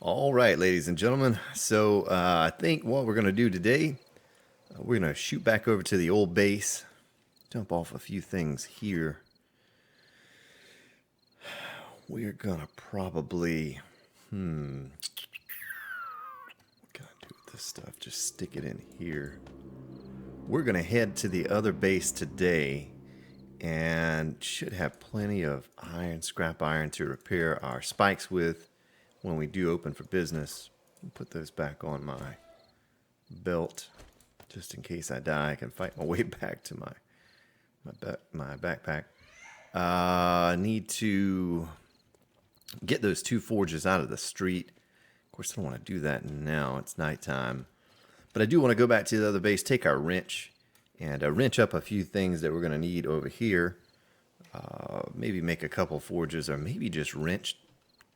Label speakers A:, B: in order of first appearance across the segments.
A: All right, ladies and gentlemen. So I think what we're going to do today, we're going to shoot back over to the old base, dump off a few things here. We're going to probably, what can I do with this stuff? Just stick it in here. We're going to head to the other base today and should have plenty of iron, scrap iron to repair our spikes with when we do open for business. Put those back on my belt just in case I die. I can fight my way back to my backpack. I need to get those two forges out of the street. Of course, I don't want to do that now. It's nighttime. But I do want to go back to the other base, take our wrench, and wrench up a few things that we're going to need over here. Maybe make a couple forges, or maybe just wrench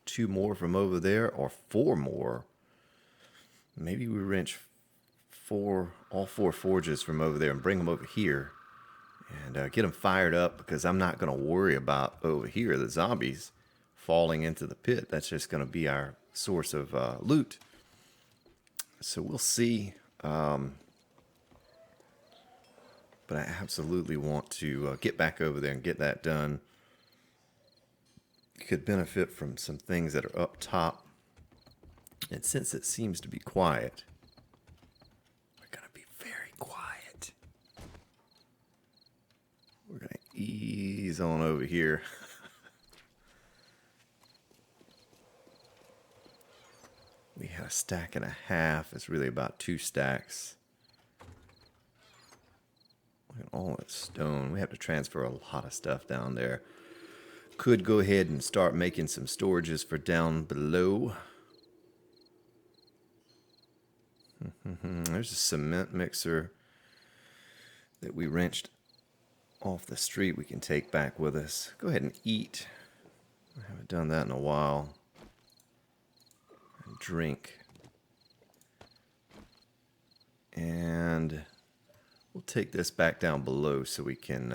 A: 2 more from over there, or 4 more. Maybe we wrench all 4 forges from over there and bring them over here and get them fired up, because I'm not going to worry about over here the zombies falling into the pit. That's just going to be our source of loot. So we'll see. But I absolutely want to get back over there and get that done. Could benefit from some things that are up top. And since it seems to be quiet, we're going to be very quiet. We're going to ease on over here. We had a stack and a half. It's really about 2 stacks. Look at all that stone. We have to transfer a lot of stuff down there. Could go ahead and start making some storages for down below. There's a cement mixer that we wrenched off the street we can take back with us. Go ahead and eat. I haven't done that in a while. And drink. And we'll take this back down below so we can...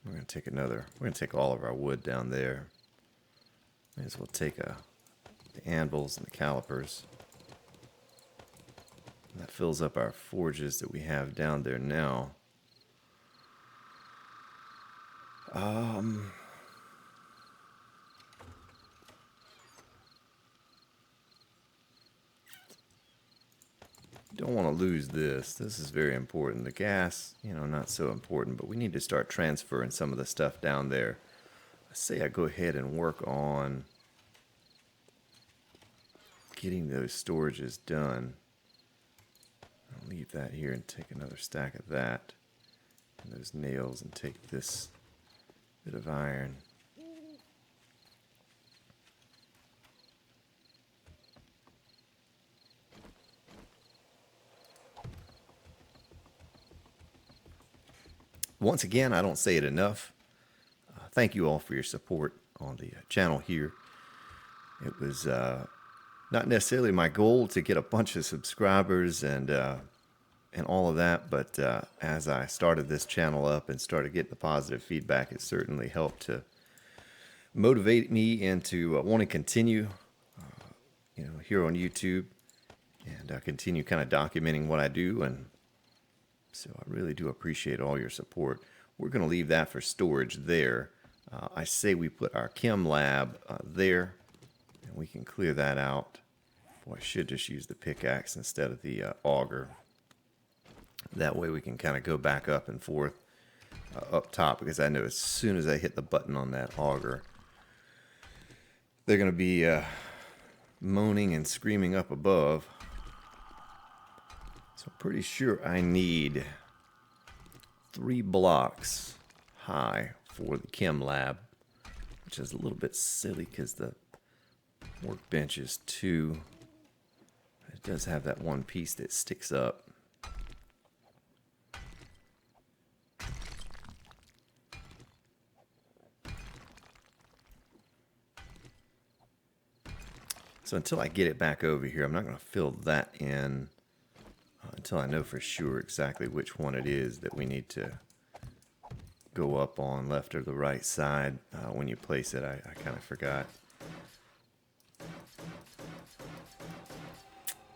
A: we're going to take all of our wood down there. May as well take the anvils and the calipers. And that fills up our forges that we have down there now. Don't want to lose this. This is very important. The gas, not so important, but we need to start transferring some of the stuff down there. I say I go ahead and work on getting those storages done. I'll leave that here and take another stack of that and those nails and take this bit of iron. Once again, I don't say it enough. Thank you all for your support on the channel here. It was not necessarily my goal to get a bunch of subscribers and all of that, but as I started this channel up and started getting the positive feedback, it certainly helped to motivate me into want to continue, here on YouTube and continue kind of documenting what I do. And so I really do appreciate all your support. We're going to leave that for storage there. I say we put our chem lab there, and we can clear that out. Boy, I should just use the pickaxe instead of the auger. That way we can kind of go back up and forth up top, because I know as soon as I hit the button on that auger, they're going to be moaning and screaming up above. So I'm pretty sure I need 3 blocks high for the chem lab, which is a little bit silly because the workbench is 2. It does have that one piece that sticks up. So until I get it back over here, I'm not going to fill that in until I know for sure exactly which one it is that we need to go up on left or the right side when you place it. I kind of forgot.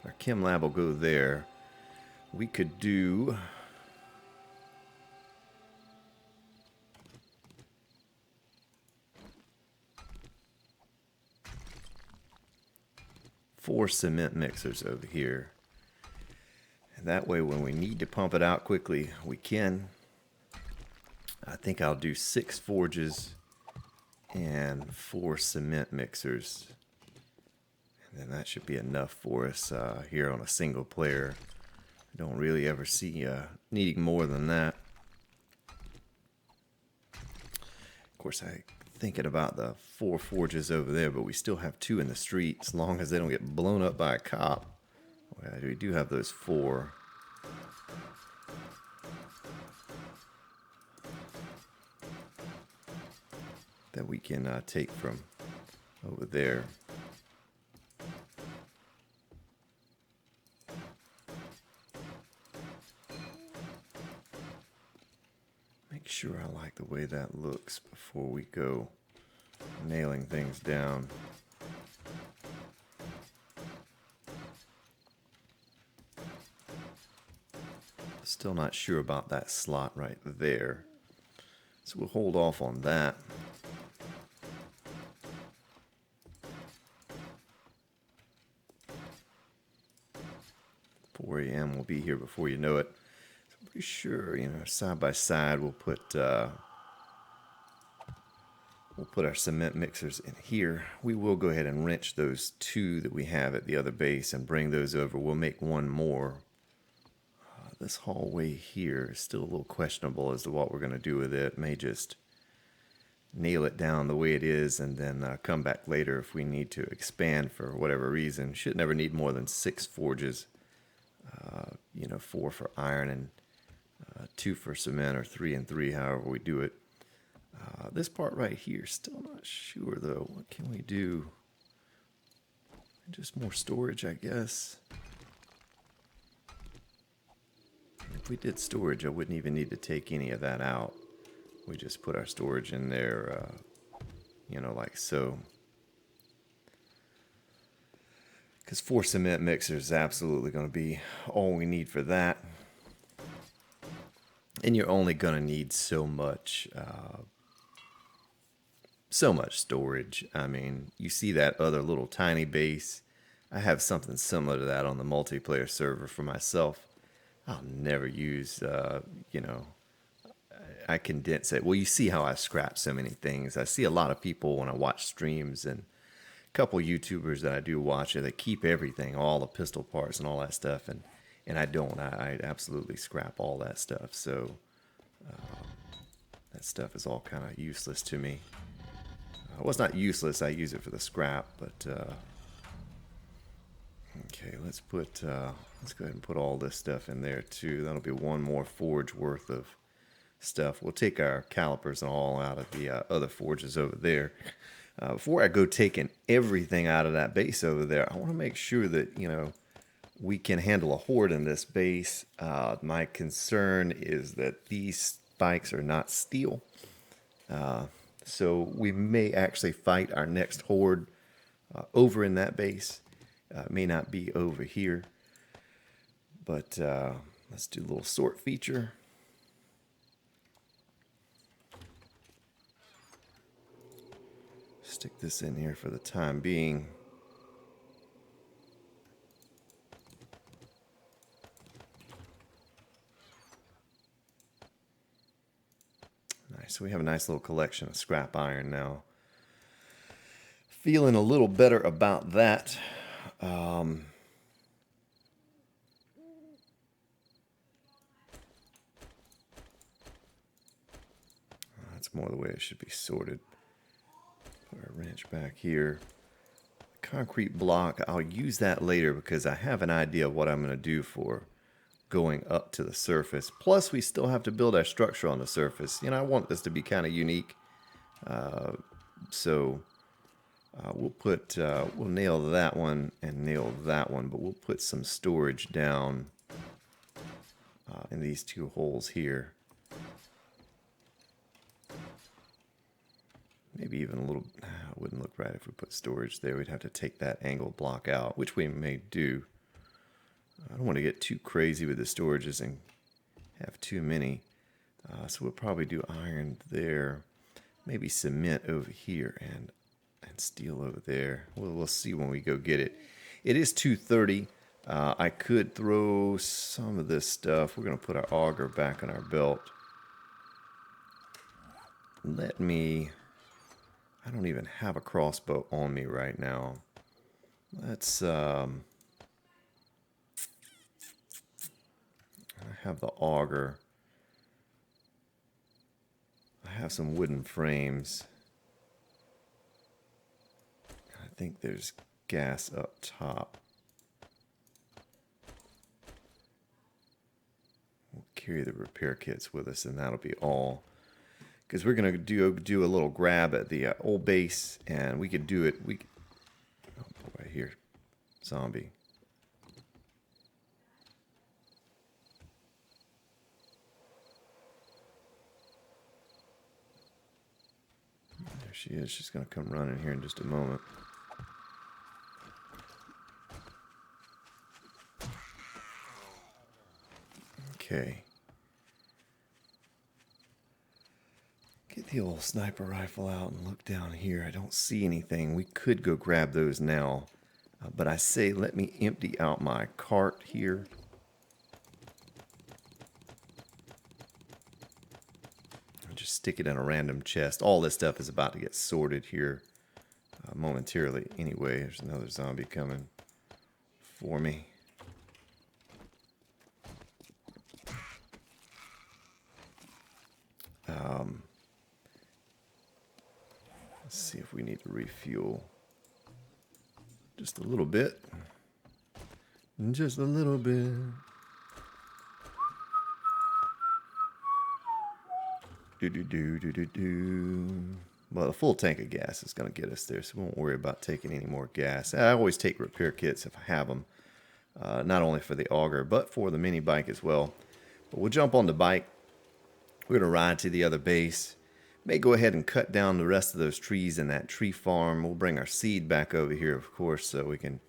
A: Our chem lab will go there. We could do... four cement mixers over here. And that way when we need to pump it out quickly, we can. I think I'll do 6 forges and 4 cement mixers. And then that should be enough for us here on a single player. I don't really ever see needing more than that. Of course, I'm thinking about the 4 forges over there, but we still have 2 in the street as long as they don't get blown up by a cop. Well, we do have those 4. That we can take from over there. Make sure I like the way that looks before we go nailing things down. Still not sure about that slot right there, so we'll hold off on that. 4 a.m. will be here before you know it. So I'm pretty sure, side by side we'll put our cement mixers in here. We will go ahead and wrench those 2 that we have at the other base and bring those over. We'll make 1 more. This hallway here is still a little questionable as to what we're going to do with it. May just nail it down the way it is and then come back later if we need to expand for whatever reason. Should never need more than 6 forges. 4 for iron and 2 for cement, or 3 and 3, however we do it. This part right here, still not sure though. What can we do? Just more storage, I guess. If we did storage, I wouldn't even need to take any of that out. We just put our storage in there, like so. Because 4 cement mixers is absolutely going to be all we need for that. And you're only going to need so much storage. I mean, you see that other little tiny base. I have something similar to that on the multiplayer server for myself. I'll never use, I condense it. Well, you see how I scrap so many things. I see a lot of people when I watch streams, and a couple YouTubers that I do watch, they keep everything, all the pistol parts and all that stuff, and I don't. I absolutely scrap all that stuff. So that stuff is all kind of useless to me. Well, it's not useless. I use it for the scrap, but okay, let's go ahead and put all this stuff in there too. That'll be 1 more forge worth of stuff. We'll take our calipers and all out of the other forges over there. Before I go taking everything out of that base over there, I want to make sure that, we can handle a horde in this base. My concern is that these spikes are not steel. So we may actually fight our next horde over in that base. It may not be over here. But let's do a little sort feature. Stick this in here for the time being. Nice. So we have a nice little collection of scrap iron now. Feeling a little better about that. That's more the way it should be sorted. Put our wrench back here. Concrete block, I'll use that later because I have an idea of what I'm going to do for going up to the surface. Plus, we still have to build our structure on the surface. I want this to be kind of unique. So we'll nail that one and nail that one, but we'll put some storage down in these 2 holes here. Maybe even a little, it wouldn't look right if we put storage there. We'd have to take that angle block out, which we may do. I don't want to get too crazy with the storages and have too many. So we'll probably do iron there. Maybe cement over here and steel over there. We'll see when we go get it. It is 2:30. I could throw some of this stuff. We're going to put our auger back on our belt. I don't even have a crossbow on me right now. Let's, I have the auger. I have some wooden frames. I think there's gas up top. We'll carry the repair kits with us, and that'll be all. Because we're gonna do a little grab at the old base, and we could do it. Oh, right here, zombie. There she is. She's gonna come running here in just a moment. Okay. Get the old sniper rifle out and look down here. I don't see anything. We could go grab those now. But I say let me empty out my cart here. I'll just stick it in a random chest. All this stuff is about to get sorted here momentarily. Anyway, there's another zombie coming for me. Let's see if we need to refuel. Just a little bit. Just a little bit. Well, a full tank of gas is going to get us there, so we won't worry about taking any more gas. I always take repair kits if I have them. Not only for the auger, but for the mini bike as well. But we'll jump on the bike. We're going to ride to the other base. May go ahead and cut down the rest of those trees in that tree farm. We'll bring our seed back over here, of course, so we can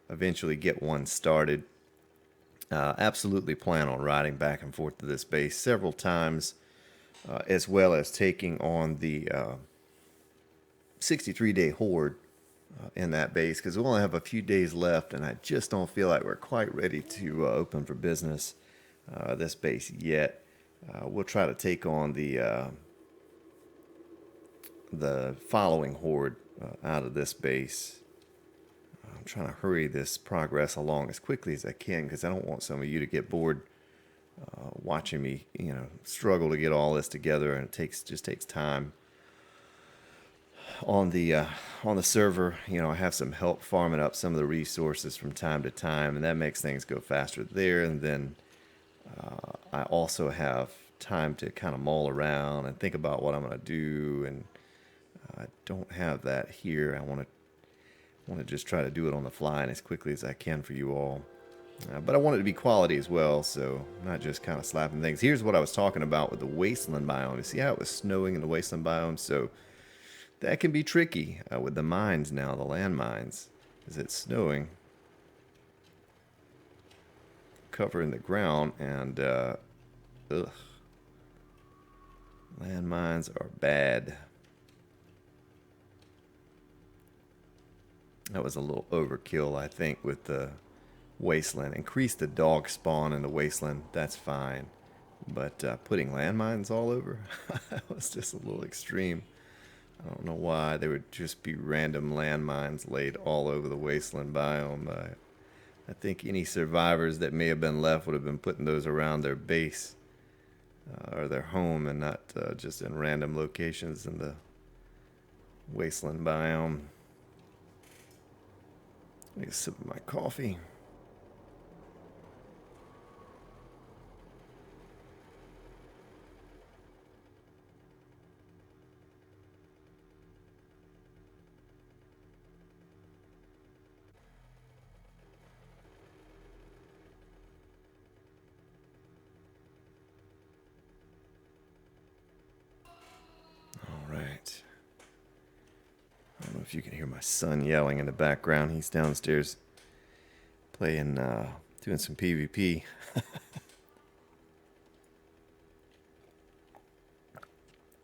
A: eventually get one started. Absolutely plan on riding back and forth to this base several times, as well as taking on the 63-day horde in that base, because we only have a few days left, and I just don't feel like we're quite ready to open for business this base yet. We'll try to take on the following horde out of this base. I'm trying to hurry this progress along as quickly as I can, because I don't want some of you to get bored watching me, struggle to get all this together, and it just takes time. On the server, I have some help farming up some of the resources from time to time, and that makes things go faster there. And then I also have time to kind of mull around and think about what I'm going to do, and I don't have that here. I want to just try to do it on the fly and as quickly as I can for you all. But I want it to be quality as well, so not just kind of slapping things. Here's what I was talking about with the wasteland biome. You see how it was snowing in the wasteland biome? So that can be tricky with the mines now, the land mines, as it's snowing, covering the ground, and landmines are bad. That was a little overkill, I think, with the wasteland. Increase the dog spawn in the wasteland, that's fine. But putting landmines all over, that was just a little extreme. I don't know why. There would just be random landmines laid all over the wasteland biome. I think any survivors that may have been left would have been putting those around their base or their home, and not just in random locations in the wasteland biome. Take a sip of my coffee. All right. if you can hear my son yelling in the background. He's downstairs playing, doing some PvP.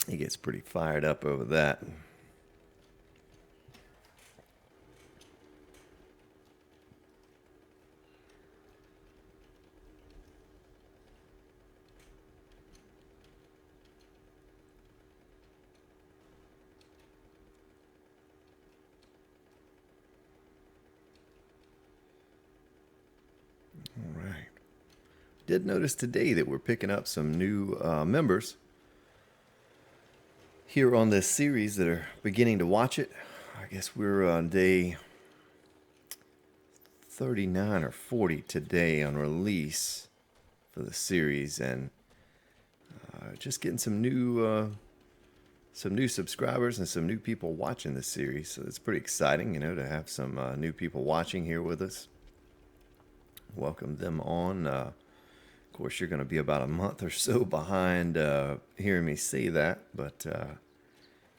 A: He gets pretty fired up over that. All right. Did notice today that we're picking up some new members here on this series that are beginning to watch it. I guess we're on day 39 or 40 today on release for the series, and just getting some new subscribers and some new people watching this series. So it's pretty exciting, you know, to have some new people watching here with us. Welcome them on. Of course, you're going to be about a month or so behind hearing me say that, but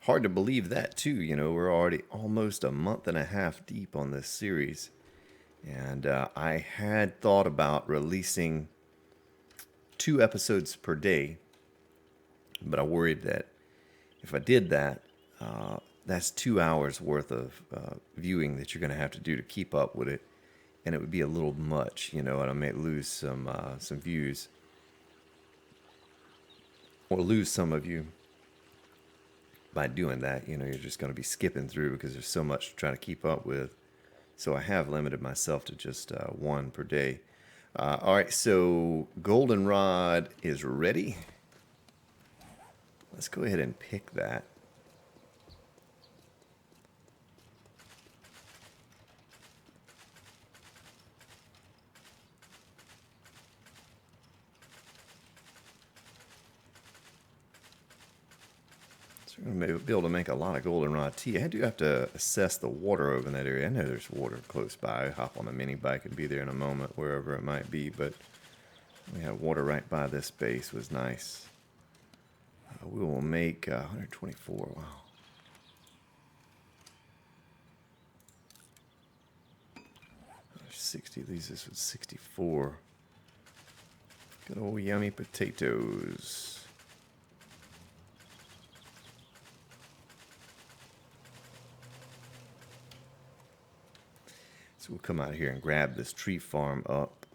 A: hard to believe that too. You know, we're already almost a month and a half deep on this series, and I had thought about releasing 2 episodes per day, but I worried that if I did that, that's 2 hours worth of viewing that you're going to have to do to keep up with it. And it would be a little much, you know, and I may lose some views, or lose some of you by doing that. You know, you're just going to be skipping through because there's so much to try to keep up with. So I have limited myself to just 1 per day. All right, so Goldenrod is ready. Let's go ahead and pick that. We're going to be able to make a lot of goldenrod tea. I do have to assess the water over in that area. I know there's water close by. Hop on a mini bike and be there in a moment, wherever it might be. But we have water right by this base. Was nice. We will make 124. Wow. There's 60. These is 64. Good old yummy potatoes. So we'll come out here and grab this tree farm up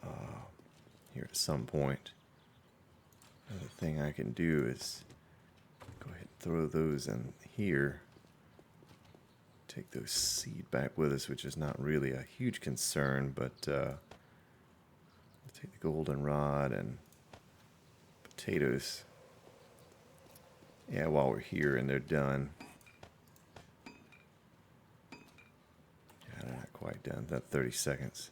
A: here at some point. Another thing I can do is go ahead and throw those in here. Take those seed back with us, which is not really a huge concern, but we'll take the goldenrod and potatoes. Yeah, while we're here and they're done. Not quite done, that 30 seconds.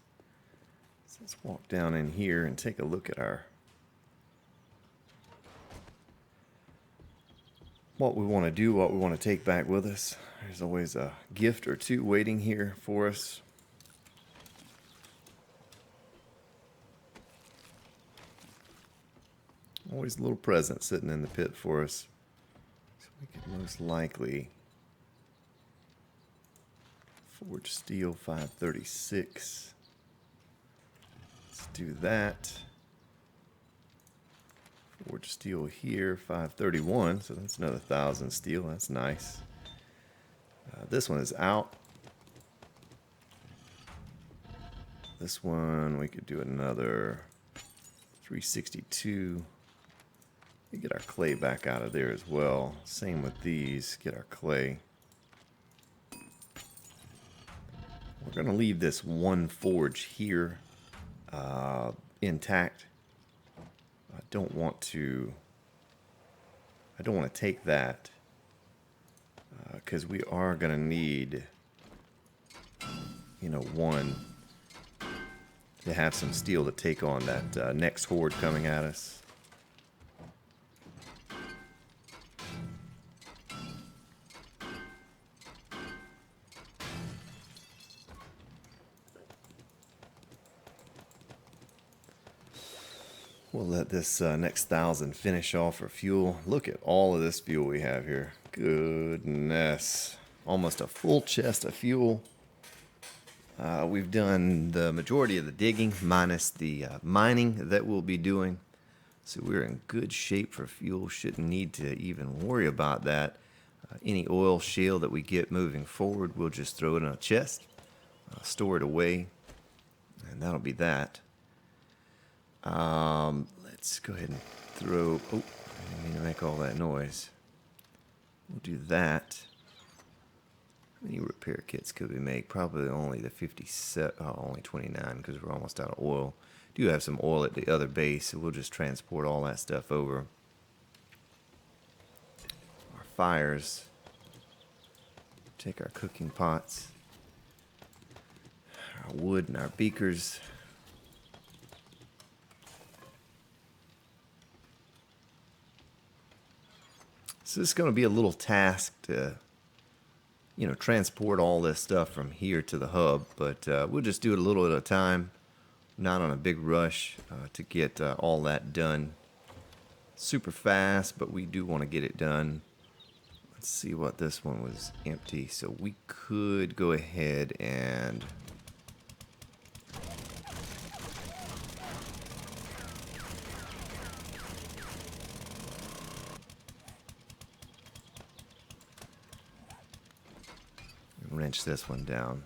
A: So let's walk down in here and take a look at what we want to do, what we want to take back with us. There's always a gift or two waiting here for us. Always a little present sitting in the pit for us. So we could most likely forge steel 536. Let's do that. Forge steel here 531. So that's another 1,000 steel. That's nice. This one is out. This one we could do another 362. We get our clay back out of there as well. Same with these. Get our clay. We're going to leave this one forge here intact. I don't want to take that because we are going to need, you know, one to have some steel to take on that next horde coming at us. We'll let this next 1,000 finish off for fuel. Look at all of this fuel we have here. Goodness. almost a full chest of fuel. We've done the majority of the digging, minus the mining that we'll be doing. So we're in good shape for fuel. Shouldn't need to even worry about that. Any oil shale that we get moving forward, we'll just throw it in a chest, store it away, and that'll be that. Let's go ahead and throw... Oh, I didn't mean to make all that noise. We'll do that. How many repair kits could we make? Probably only the 57, only 29 because we're almost out of oil. Do have some oil at the other base, so we'll just transport all that stuff over. Our fires. Take our cooking pots, our wood and our beakers. So this is going to be a little task to, transport all this stuff from here to the hub, but we'll just do it a little at a time, not on a big rush to get all that done super fast, but we do want to get it done. Let's see what this one was empty, so we could go ahead and wrench this one down.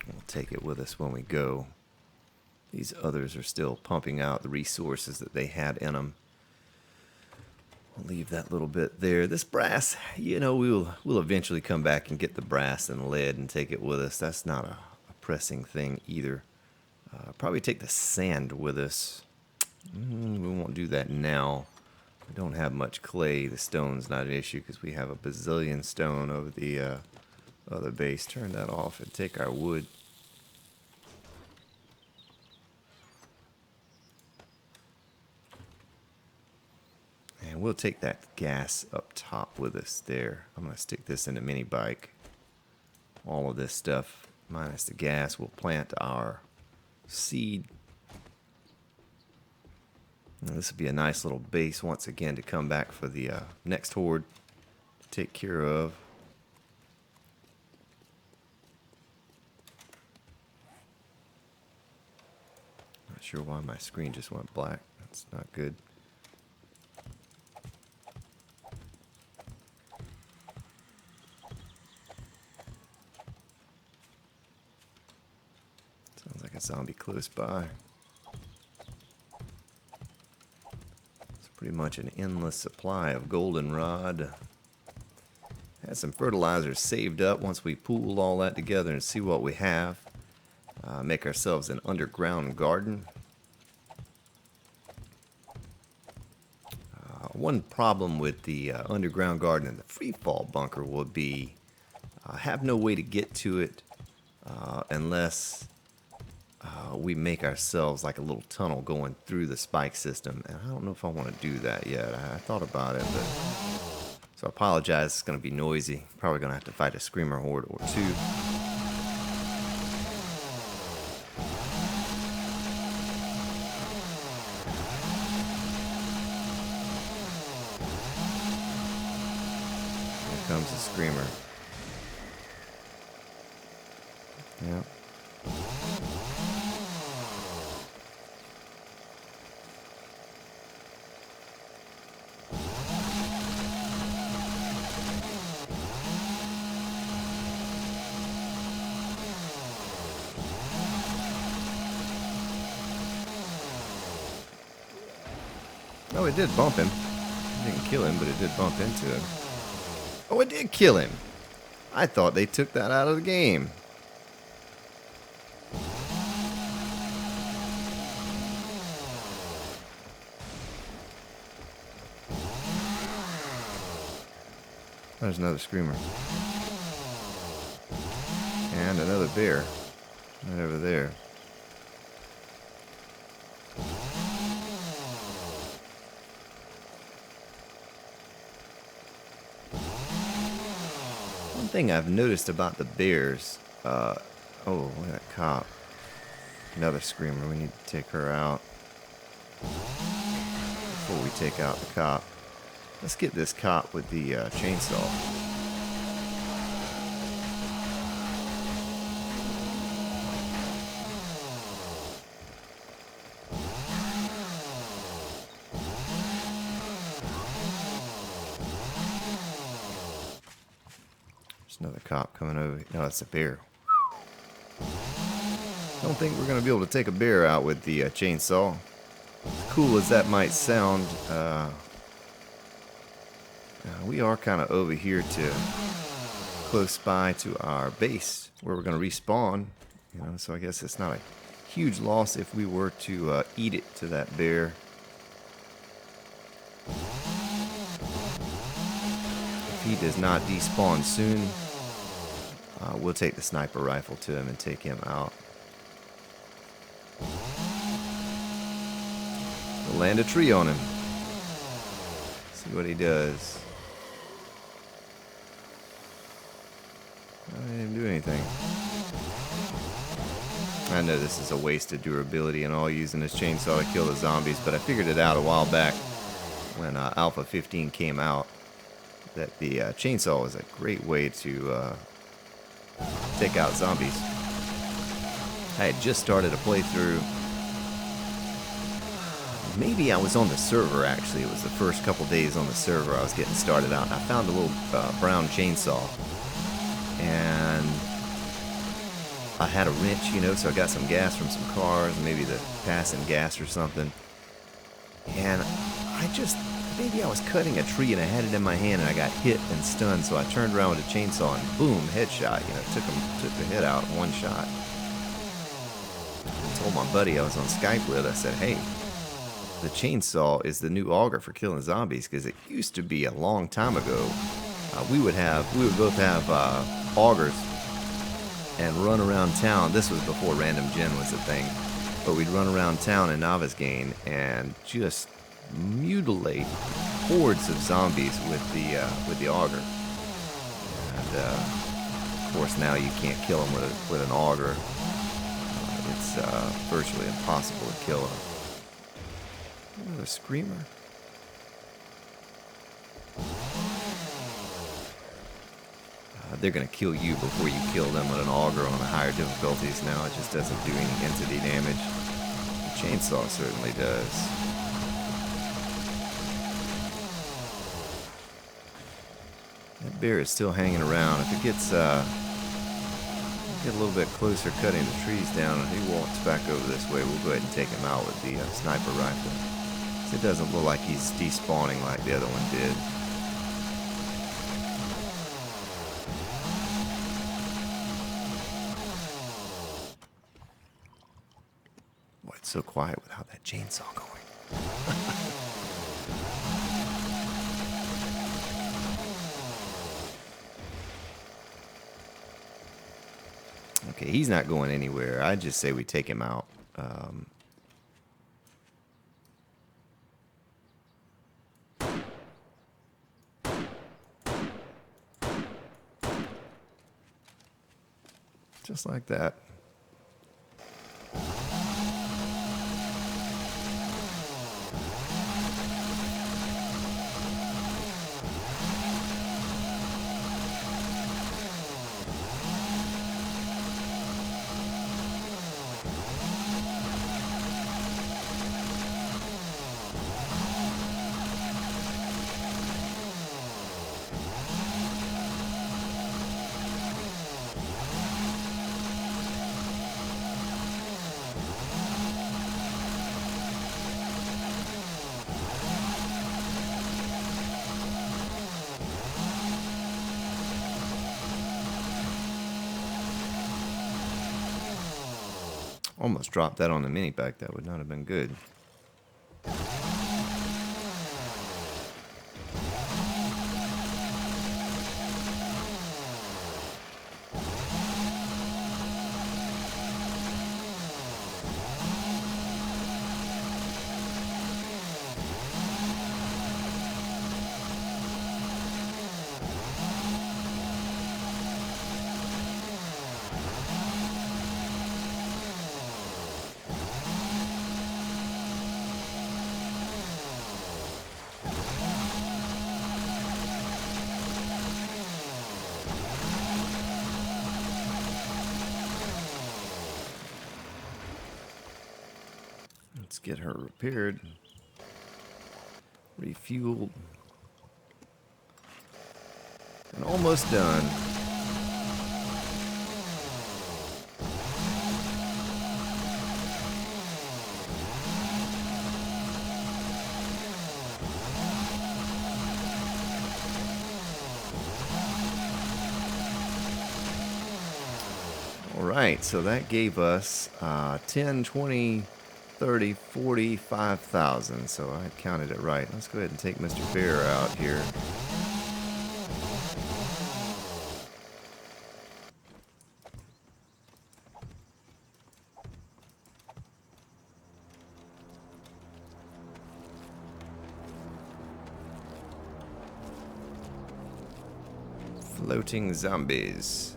A: We'll take it with us when we go. These others are still pumping out the resources that they had in them. We'll leave that little bit there. This brass, we'll eventually come back and get the brass and lead and take it with us. That's not a pressing thing either. Probably take the sand with us. We won't do that now. We don't have much clay. The stone's not an issue because we have a bazillion stone over the other base. Turn that off and take our wood. And we'll take that gas up top with us there. I'm going to stick this in a mini bike. All of this stuff, minus the gas, we'll plant our seed. And this will be a nice little base once again to come back for the next horde to take care of. Not sure why my screen just went black. That's not good. Sounds like a zombie close by. It's pretty much an endless supply of goldenrod. Had some fertilizer saved up once we pool all that together and see what we have. Make ourselves an underground garden. One problem with the underground garden and the freefall bunker would be have no way to get to it unless we make ourselves like a little tunnel going through the spike system. And I don't know if I want to do that yet. I thought about it, but so I apologize. It's going to be noisy. Probably going to have to fight a screamer horde or two. Comes the screamer. Yep. Oh, it did bump him. It didn't kill him, but it did bump into him. Oh, it did kill him. I thought they took that out of the game. There's another screamer. And another bear. Right over there. One thing I've noticed about the bears, Oh, look at that cop. Another screamer. We need to take her out before we take out the cop. Let's get this cop with the chainsaw. There's another cop coming over. No, that's a bear. Don't think we're going to be able to take a bear out with the chainsaw. As cool as that might sound, we are kind of over here to close by to our base where we're going to respawn. You know, so I guess it's not a huge loss if we were to eat it to that bear. If he does not despawn soon, we'll take the sniper rifle to him and take him out. We'll land a tree on him. See what he does. I didn't do anything. I know this is a waste of durability and all using this chainsaw to kill the zombies, but I figured it out a while back when Alpha 15 came out that the chainsaw was a great way to take out zombies. I had just started a playthrough. Maybe I was on the server, actually. It was the first couple days on the server. I was getting started out. And I found a little brown chainsaw. And I had a wrench, you know, so I got some gas from some cars, maybe the passing gas or something. And maybe I was cutting a tree and I had it in my hand and I got hit and stunned. So I turned around with a chainsaw and boom, headshot. You know, took the head out in one shot. I told my buddy I was on Skype with, I said, hey, the chainsaw is the new auger for killing zombies, because it used to be a long time ago. We would both have augers and run around town. This was before random gen was a thing, but we'd run around town in Navezgane and just mutilate hordes of zombies with the auger. And of course, now you can't kill them with an auger. It's virtually impossible to kill them. Another screamer. They're going to kill you before you kill them with an auger on the higher difficulties now. It just doesn't do any entity damage. The chainsaw certainly does. That bear is still hanging around. If it gets get a little bit closer cutting the trees down and he walks back over this way, we'll go ahead and take him out with the sniper rifle. It doesn't look like he's despawning like the other one did. Boy, it's so quiet without that chainsaw going. Okay, he's not going anywhere. I just say we take him out. Just like that. Almost dropped that on the mini pack. That would not have been good. Let's get her repaired, refueled, and almost done. Alright, so that gave us 10, 20, 30, 45,000. So I counted it right. Let's go ahead and take Mr. Bear out here. Floating zombies.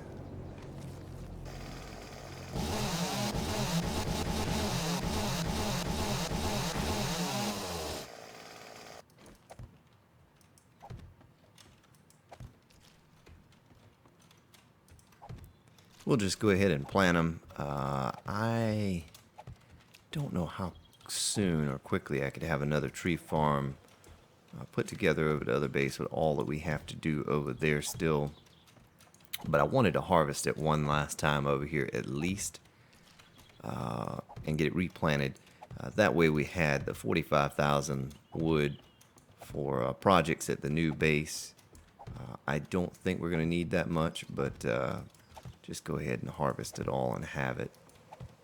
A: We'll just go ahead and plant them. I don't know how soon or quickly I could have another tree farm put together over the other base with all that we have to do over there still. But I wanted to harvest it one last time over here at least and get it replanted. That way we had the 45,000 wood for projects at the new base. I don't think we're going to need that much, but just go ahead and harvest it all and have it,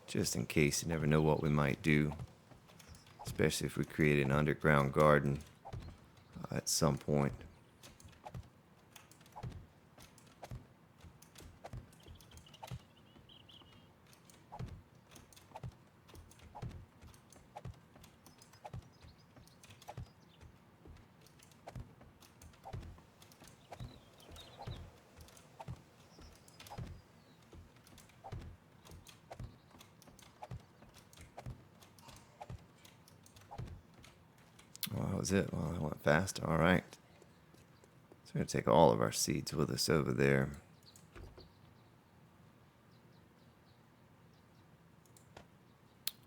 A: just in case. You never know what we might do, especially if we create an underground garden at some point. Well, that was it. Well, that went fast. All right. So we're going to take all of our seeds with us over there.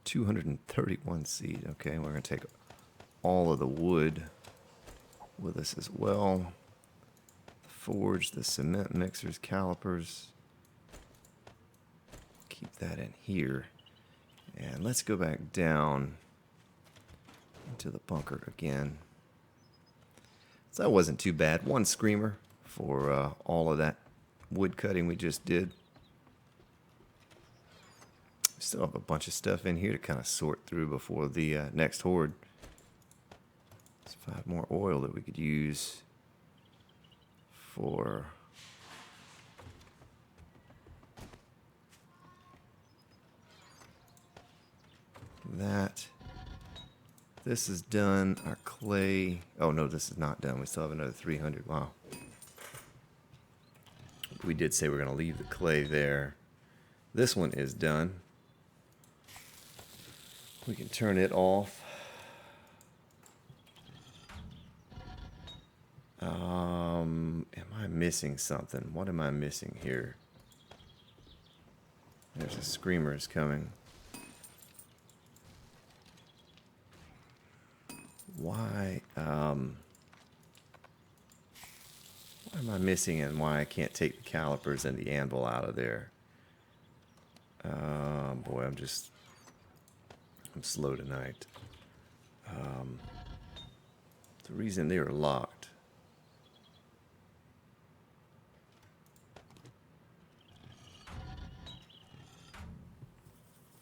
A: $231 seed. Okay, we're going to take all of the wood with us as well. The forge, the cement mixers, calipers. Keep that in here. And let's go back down into the bunker again. So that wasn't too bad. One screamer for all of that wood cutting we just did. Still have a bunch of stuff in here to kind of sort through before the next horde. Let's find more oil that we could use for that. This is done. Our clay. Oh no, this is not done. We still have another 300. Wow. We did say we're going to leave the clay there. This one is done. We can turn it off. Am I missing something? What am I missing here? There's a screamer is coming. Why am I missing and why I can't take the calipers and the anvil out of there? Boy, I'm slow tonight. The reason they are locked.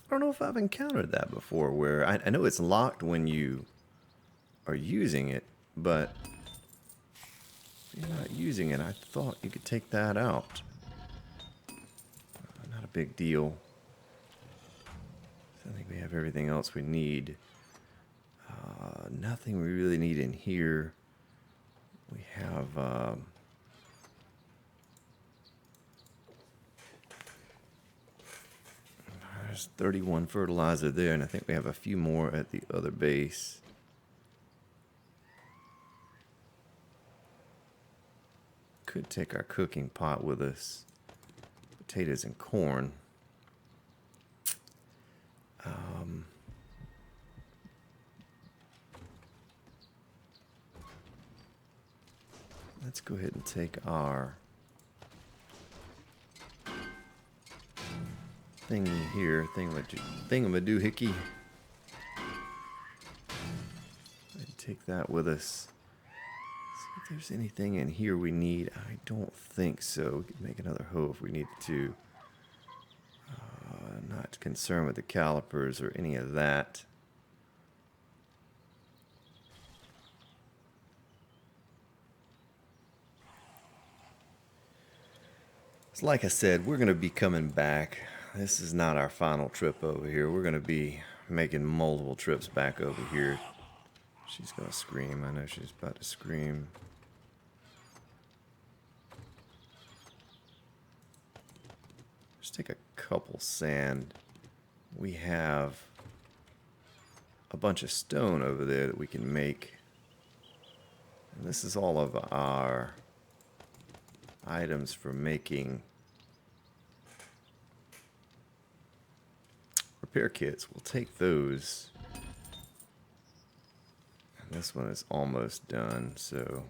A: I don't know if I've encountered that before, where I know it's locked when you are using it, but if you're not using it, I thought you could take that out. Not a big deal. I think we have everything else we need. Nothing we really need in here. We have there's 31 fertilizer there, and I think we have a few more at the other base. Could take our cooking pot with us. Potatoes and corn. let's go ahead and take our thingy here, thingamadoohickey. And take that with us. See if there's anything in here we need. I don't think so. We could make another hoe if we needed to. Not concerned with the calipers or any of that. So like I said, we're going to be coming back. This is not our final trip over here. We're going to be making multiple trips back over here. She's going to scream. I know she's about to scream. Let's take a couple sand. We have a bunch of stone over there that we can make. And this is all of our items for making repair kits. We'll take those. And this one is almost done, so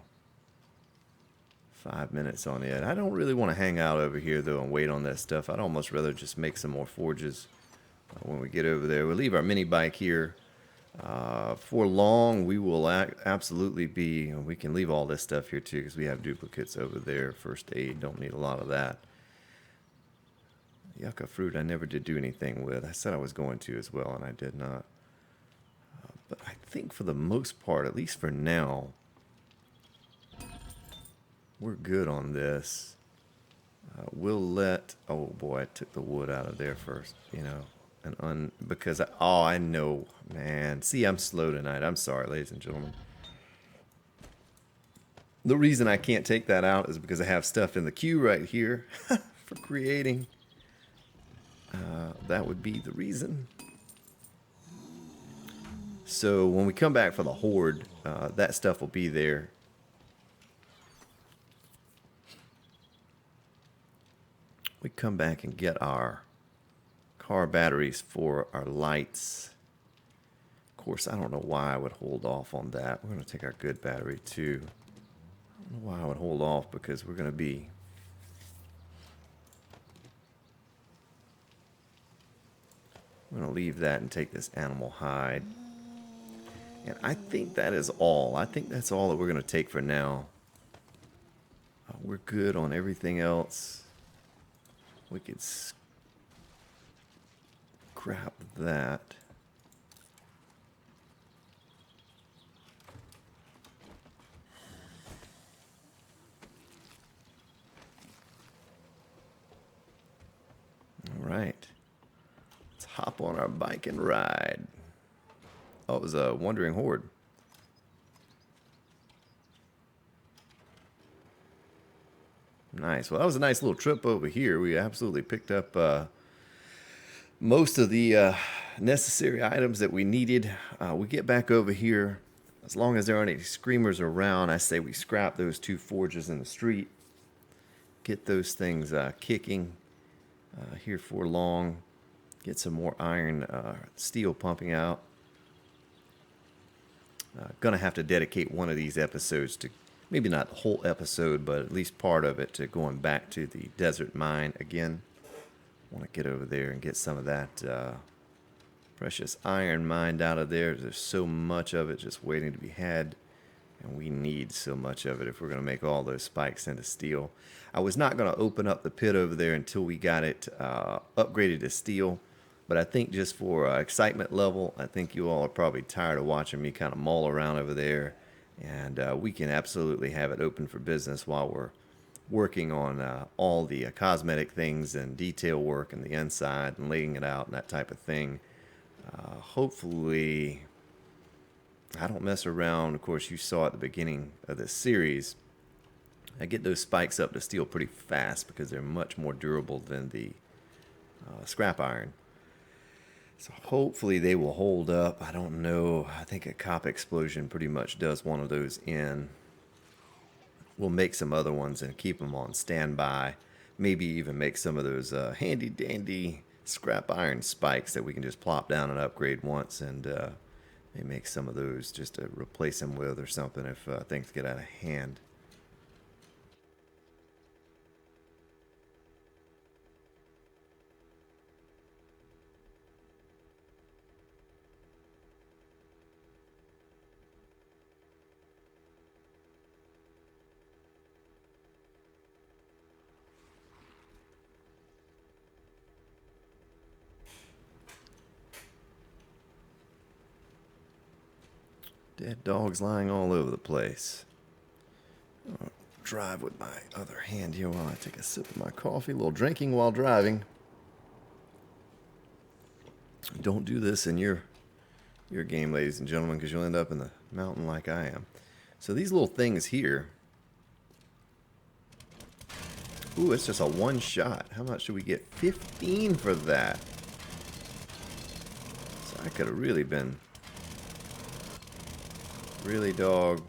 A: 5 minutes on it. I don't really want to hang out over here though and wait on that stuff. I'd almost rather just make some more forges when we get over there. We'll leave our mini bike here. For long, we will absolutely be, we can leave all this stuff here too because we have duplicates over there. First aid, don't need a lot of that. Yucca fruit I never did do anything with. I said I was going to as well, and I did not. But I think for the most part, at least for now, we're good on this. We'll let, oh boy, I took the wood out of there first, you know. Because I know, man. See, I'm slow tonight. I'm sorry, ladies and gentlemen. The reason I can't take that out is because I have stuff in the queue right here for creating. That would be the reason. So when we come back for the horde, that stuff will be there. We come back and get our car batteries for our lights. Of course, I don't know why I would hold off on that. We're going to take our good battery too. I don't know why I would hold off because we're going to be leave that and take this animal hide. And I think that is all. I think that's all that we're going to take for now. We're good on everything else. We could scrap that. All right. Let's hop on our bike and ride. Oh, it was a wandering horde. Nice. Well, that was a nice little trip over here. We absolutely picked up most of the necessary items that we needed. We get back over here. As long as there aren't any screamers around, I say we scrap those 2 forges in the street. Get those things kicking here for long. Get some more iron, steel pumping out. Gonna have to dedicate one of these episodes to, maybe not the whole episode, but at least part of it to going back to the desert mine again. Want to get over there and get some of that precious iron mined out of there. There's so much of it just waiting to be had, and we need so much of it if we're going to make all those spikes into steel. I was not going to open up the pit over there until we got it upgraded to steel, but I think just for excitement level, I think you all are probably tired of watching me kind of maul around over there, and we can absolutely have it open for business while we're working on all the cosmetic things and detail work and the inside and laying it out and that type of thing. Hopefully, I don't mess around. Of course, you saw at the beginning of this series, I get those spikes up to steel pretty fast because they're much more durable than the scrap iron. So hopefully they will hold up. I don't know. I think a cop explosion pretty much does one of those in. We'll make some other ones and keep them on standby. Maybe even make some of those handy dandy scrap iron spikes that we can just plop down and upgrade once, and maybe make some of those just to replace them with or something if things get out of hand. Dead dogs lying all over the place. I'll drive with my other hand here while I take a sip of my coffee. A little drinking while driving. Don't do this in your game, ladies and gentlemen, because you'll end up in the mountain like I am. So these little things here. Ooh, it's just a one shot. How much do we get? 15 for that. So I could have really been really dog.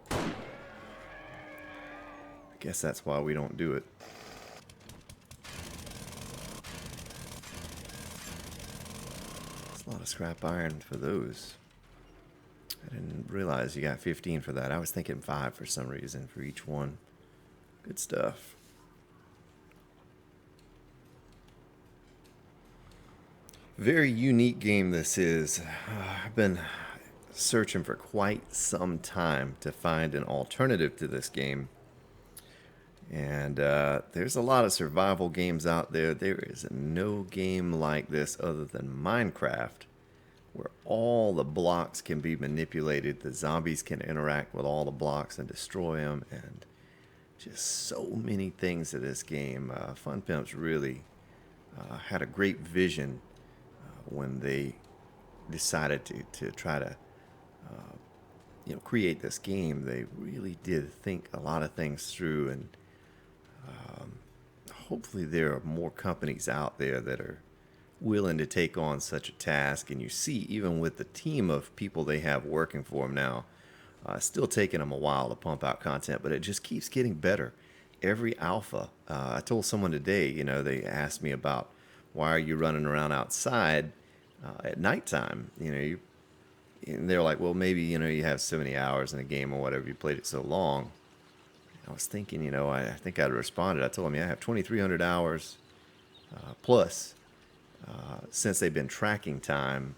A: I guess that's why we don't do it. That's a lot of scrap iron for those. I didn't realize you got 15 for that. I was thinking 5 for some reason for each one. Good stuff. Very unique game this is. I've been searching for quite some time to find an alternative to this game. And there's a lot of survival games out there. There is no game like this other than Minecraft, where all the blocks can be manipulated. The zombies can interact with all the blocks and destroy them. And just so many things to this game. Fun Pimps really had a great vision when they decided to try to create this game. They really did think a lot of things through, and hopefully there are more companies out there that are willing to take on such a task. And you see, even with the team of people they have working for them now, still taking them a while to pump out content, but it just keeps getting better. Every alpha, I told someone today, they asked me about why are you running around outside at nighttime? And they're like, well, maybe, you have so many hours in a game or whatever, you played it so long. I was thinking, I think I'd responded. I told them, yeah, I have 2,300 hours plus since they've been tracking time.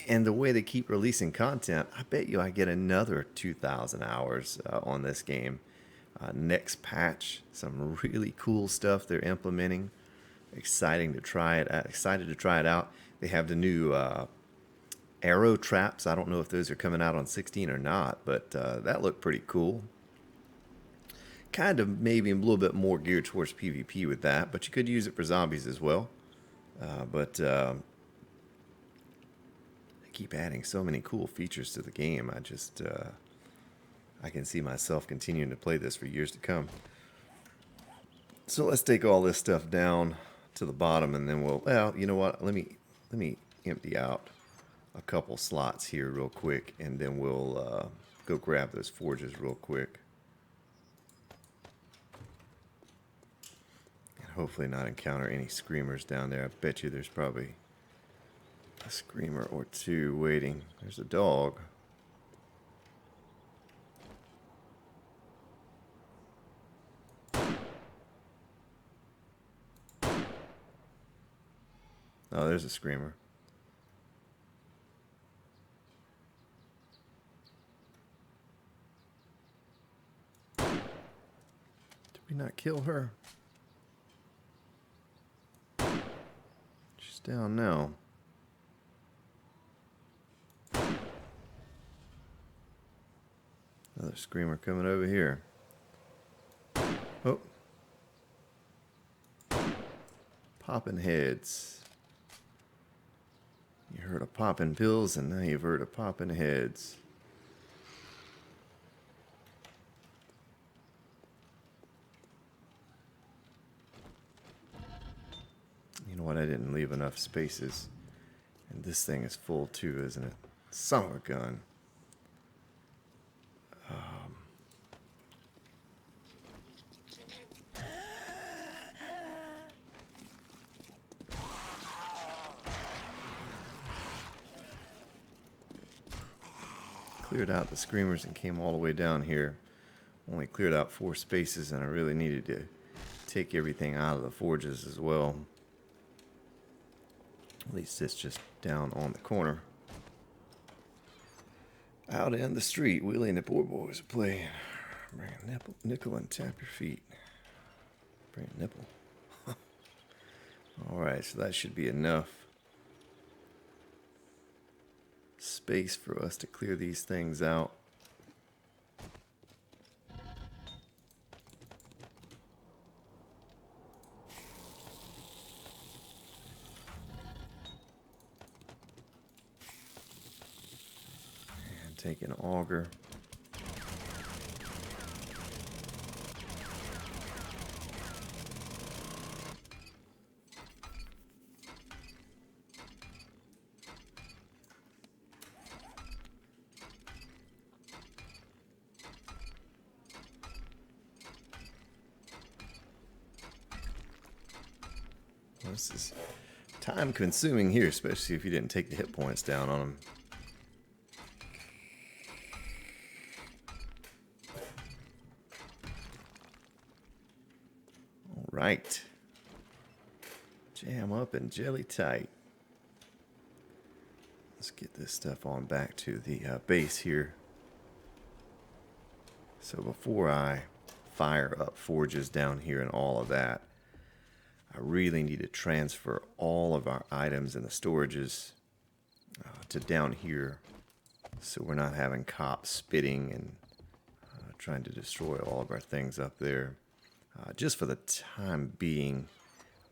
A: And the way they keep releasing content, I bet you I get another 2,000 hours on this game. Next patch, some really cool stuff they're implementing. Excited to try it out. They have the new arrow traps. I don't know if those are coming out on 16 or not, but that looked pretty cool. Kind of maybe a little bit more geared towards PvP with that, but you could use it for zombies as well. But they keep adding so many cool features to the game. I can see myself continuing to play this for years to come. So let's take all this stuff down to the bottom, and then well, you know what? Let me empty out a couple slots here real quick, and then we'll go grab those forges real quick. Hopefully not encounter any screamers down there. I bet you there's probably a screamer or two waiting. There's a dog. Oh, there's a screamer. Did we not kill her? She's down now. Another screamer coming over here. Oh. Popping heads. You heard of popping pills, and now you've heard of popping heads. You know what? I didn't leave enough spaces. And this thing is full too, isn't it? Son of a gun. Cleared out the screamers and came all the way down here. Only cleared out 4 spaces, and I really needed to take everything out of the forges as well. At least it's just down on the corner. Out in the street, Willie and the poor boys are playing. Bring a nickel and tap your feet. Bring a nipple. Alright, so that should be enough space for us to clear these things out. And take an auger. This is time consuming here, especially if you didn't take the hit points down on them. All right. Jam up and jelly tight. Let's get this stuff on back to the base here. So before I fire up forges down here and all of that, I really need to transfer all of our items in the storages to down here, so we're not having cops spitting and trying to destroy all of our things up there. Just for the time being,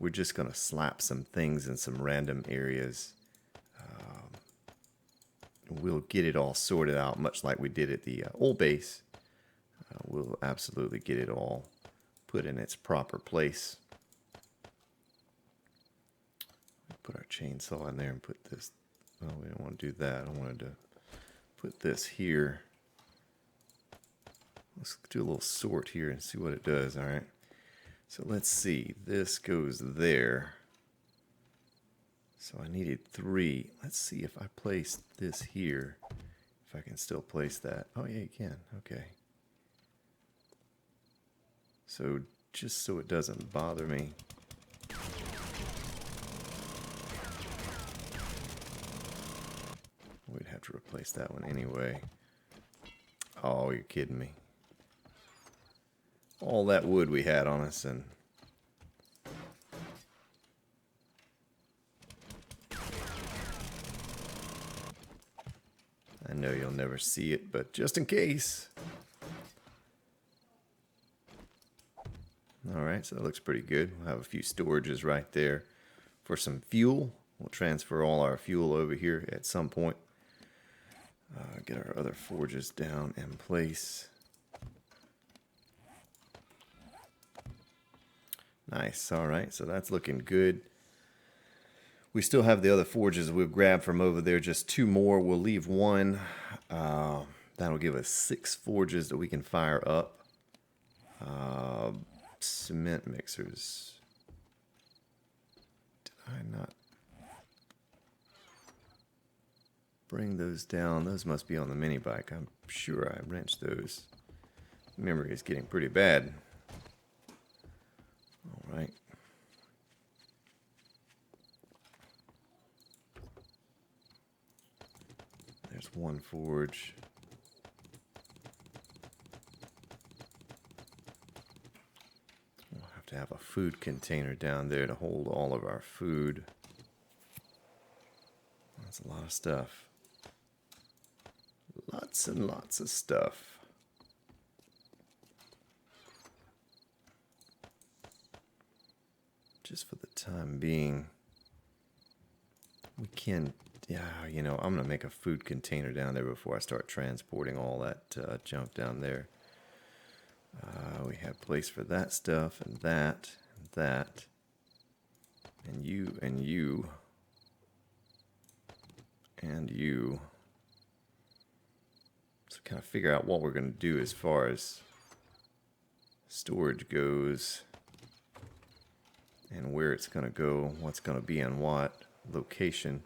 A: we're just going to slap some things in some random areas. We'll get it all sorted out, much like we did at the old base. We'll absolutely get it all put in its proper place. Put our chainsaw in there and put this. Oh, we don't want to do that. I wanted to put this here. Let's do a little sort here and see what it does. All right. So let's see. This goes there. So I needed 3. Let's see if I place this here. If I can still place that. Oh, yeah, you can. Okay. So just so it doesn't bother me. We'd have to replace that one anyway. Oh, you're kidding me. All that wood we had on us, and I know you'll never see it, but just in case. Alright, so that looks pretty good. We'll have a few storages right there for some fuel. We'll transfer all our fuel over here at some point. Get our other forges down in place. Nice. All right, so that's looking good. We still have the other forges we'll grab from over there. Just 2 more. We'll leave 1. That'll give us 6 forges that we can fire up. Cement mixers. Did I not bring those down? Those must be on the mini bike. I'm sure I wrenched those. Memory is getting pretty bad. All right. There's 1 forge. We'll have to have a food container down there to hold all of our food. That's a lot of stuff. Lots and lots of stuff. Just for the time being, we can, yeah, you know, I'm going to make a food container down there before I start transporting all that junk down there. We have place for that stuff and that and that. And you and you. And you. So kind of figure out what we're going to do as far as storage goes. And where it's going to go, what's going to be in what location.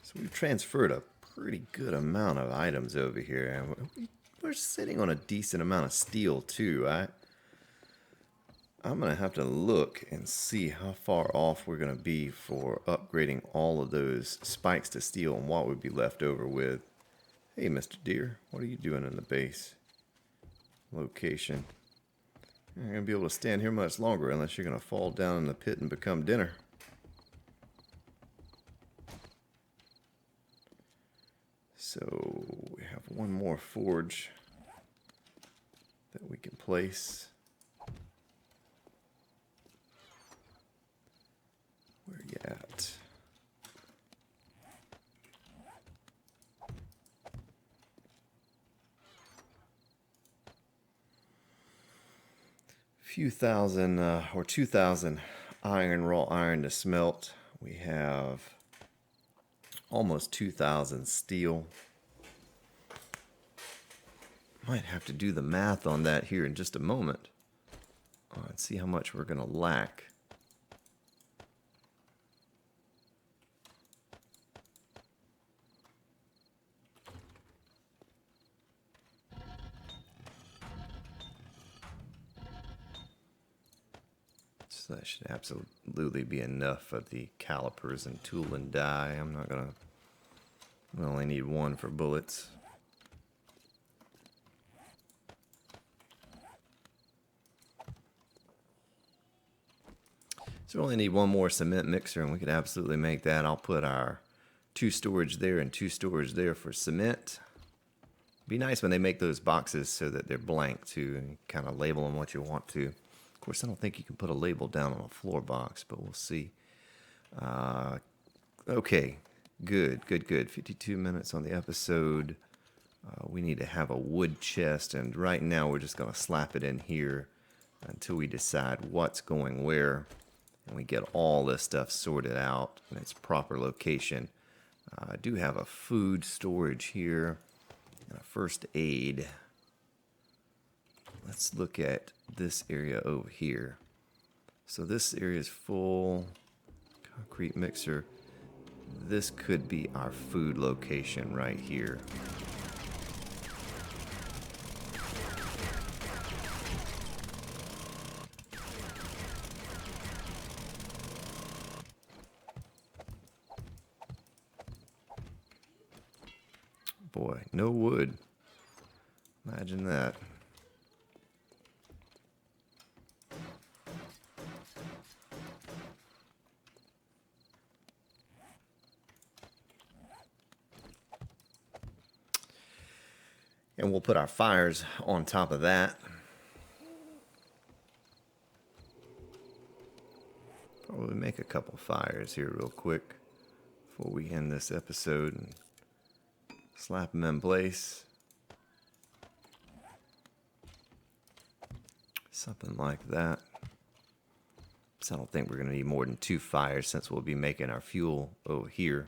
A: So we've transferred a pretty good amount of items over here, and we're sitting on a decent amount of steel too. I'm going to have to look and see how far off we're going to be for upgrading all of those spikes to steel and what would be left over with. Hey, Mr. Deer, what are you doing in the base? Location. You're not going to be able to stand here much longer unless you're going to fall down in the pit and become dinner. So we have one more forge that we can place. Where you at? Few thousand or 2,000 iron, raw iron to smelt. We have almost 2,000 steel. Might have to do the math on that here in just a moment. And see how much we're going to lack. So that should absolutely be enough for the calipers and tool and die. I'm not going to... We only need one for bullets. So we only need one more cement mixer and we could absolutely make that. I'll put our 2 storage there and 2 storage there for cement. Be nice when they make those boxes so that they're blank too, and kind of label them what you want to. Of course, I don't think you can put a label down on a floor box, but we'll see. Okay, good. 52 minutes on the episode. We need to have a wood chest, and right now we're just going to slap it in here until we decide what's going where. And we get all this stuff sorted out in its proper location. I do have a food storage here and a first aid. Let's look at this area over here. So this area is full. Concrete mixer. This could be our food location right here. Boy, no wood. Imagine that. And we'll put our fires on top of that. Probably make a couple fires here real quick before we end this episode and slap them in place. Something like that. So I don't think we're going to need more than 2 fires since we'll be making our fuel over here.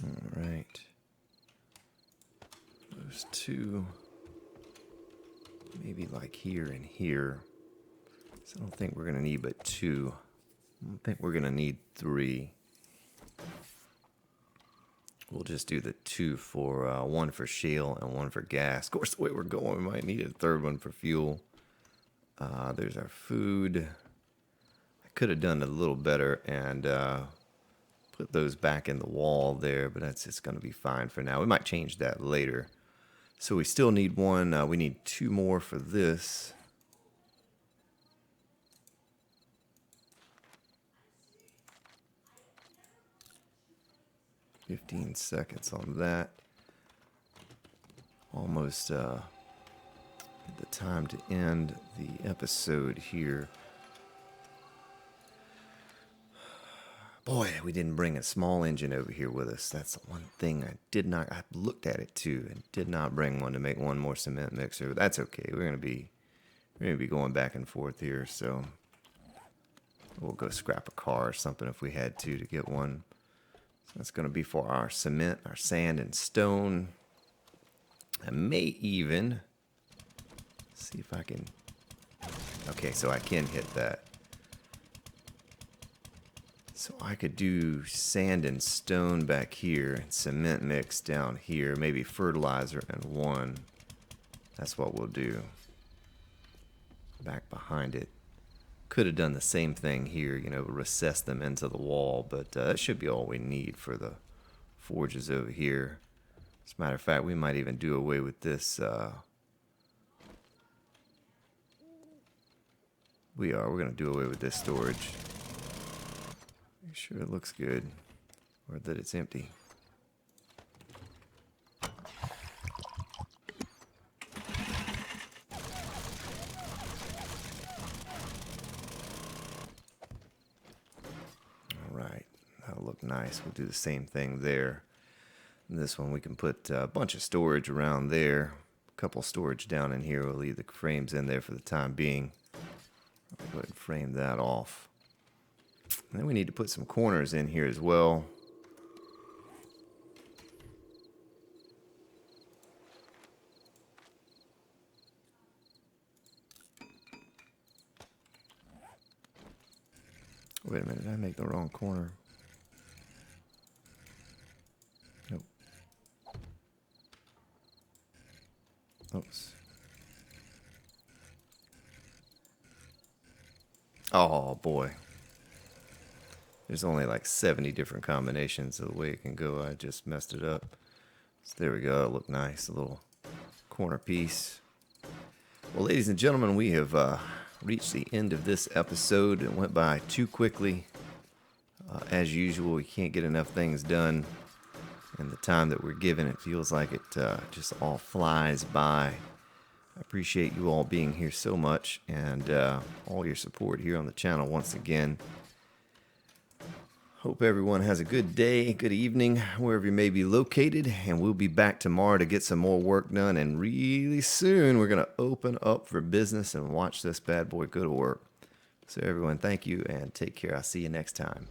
A: All right. Those 2, maybe like here and here. So I don't think we're going to need but 2. I don't think we're going to need 3. We'll just do the 2 for, 1 for shale and 1 for gas. Of course, the way we're going, we might need a 3rd one for fuel. There's our food. I could have done it a little better and put those back in the wall there, but that's just going to be fine for now. We might change that later. So we still need 1. We need 2 more for this. $15 seconds on that. Almost the time to end the episode here. Boy, we didn't bring a small engine over here with us. That's the one thing I looked at it too and did not bring one to make one more cement mixer. But that's okay. We're gonna be going back and forth here, so we'll go scrap a car or something if we had to get one. So that's gonna be for our cement, our sand and stone. I may even see if I can. Okay, so I can hit that. So I could do sand and stone back here, and cement mix down here, maybe fertilizer and 1. That's what we'll do. Back behind it. Could have done the same thing here, you know, recess them into the wall, but that should be all we need for the forges over here. As a matter of fact, we might even do away with this. We're going to do away with this storage. Make sure it looks good, or that it's empty. Alright, that'll look nice. We'll do the same thing there. And this one we can put a bunch of storage around there. A couple storage down in here. We'll leave the frames in there for the time being. I'll go ahead and frame that off. And then we need to put some corners in here as well. Wait a minute, did I make the wrong corner? Nope. Oops. Oh boy. There's only like 70 different combinations of the way it can go. I just messed it up. So there we go. It looked nice. A little corner piece. Well, ladies and gentlemen, we have reached the end of this episode. It went by too quickly. As usual, we can't get enough things done. And the time that we're given, it feels like it just all flies by. I appreciate you all being here so much, and all your support here on the channel once again. Hope everyone has a good day, good evening, wherever you may be located, and we'll be back tomorrow to get some more work done, and really soon we're going to open up for business and watch this bad boy go to work. So everyone, thank you, and take care. I'll see you next time.